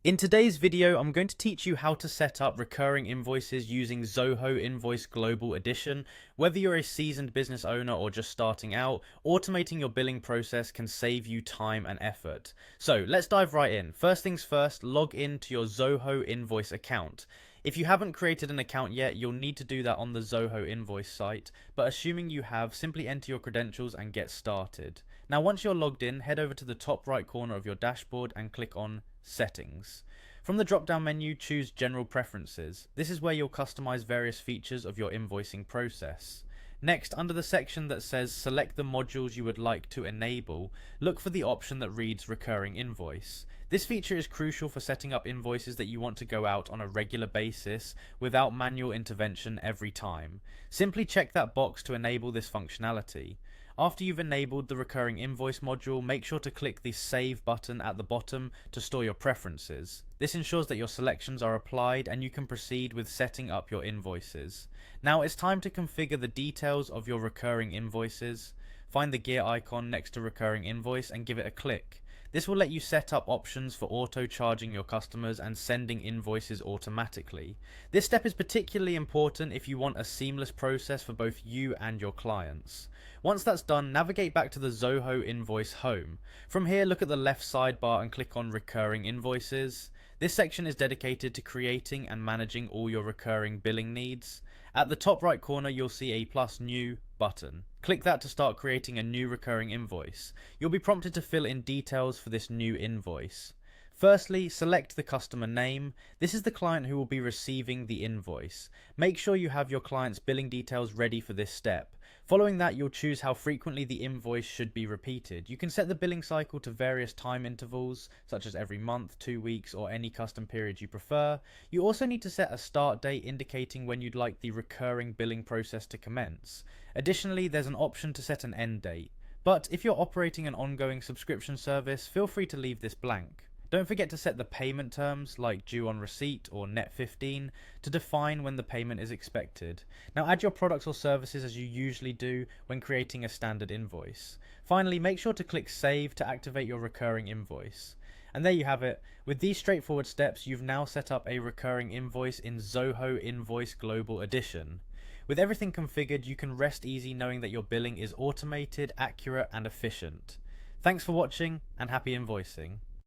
In today's video, I'm going to teach you how to set up recurring invoices using Zoho Invoice Global Edition. Whether you're a seasoned business owner or just starting out, automating your billing process can save you time and effort. So let's dive right in. First things first, log in to your Zoho Invoice account. If you haven't created an account yet, you'll need to do that on the Zoho Invoice site, but assuming you have, simply enter your credentials and get started. Now once you're logged in, head over to the top right corner of your dashboard and click on Settings. From the drop down menu, choose General Preferences. This is where you'll customize various features of your invoicing process. Next, under the section that says select the modules you would like to enable, look for the option that reads Recurring Invoice. This feature is crucial for setting up invoices that you want to go out on a regular basis without manual intervention every time. Simply check that box to enable this functionality. After you've enabled the recurring invoice module, make sure to click the Save button at the bottom to store your preferences. This ensures that your selections are applied and you can proceed with setting up your invoices. Now it's time to configure the details of your recurring invoices. Find the gear icon next to recurring invoice and give it a click. This will let you set up options for auto-charging your customers and sending invoices automatically. This step is particularly important if you want a seamless process for both you and your clients. Once that's done, navigate back to the Zoho Invoice home. From here, look at the left sidebar and click on Recurring Invoices. This section is dedicated to creating and managing all your recurring billing needs. At the top right corner, you'll see a plus new button. Click that to start creating a new recurring invoice. You'll be prompted to fill in details for this new invoice. Firstly, select the customer name. This is the client who will be receiving the invoice. Make sure you have your client's billing details ready for this step. Following that, you'll choose how frequently the invoice should be repeated. You can set the billing cycle to various time intervals, such as every month, 2 weeks, or any custom period you prefer. You also need to set a start date indicating when you'd like the recurring billing process to commence. Additionally, there's an option to set an end date. But if you're operating an ongoing subscription service, feel free to leave this blank. Don't forget to set the payment terms, like due on receipt or net 15, to define when the payment is expected. Now add your products or services as you usually do when creating a standard invoice. Finally, make sure to click Save to activate your recurring invoice. And there you have it. With these straightforward steps, you've now set up a recurring invoice in Zoho Invoice Global Edition. With everything configured, you can rest easy knowing that your billing is automated, accurate, and efficient. Thanks for watching, and happy invoicing.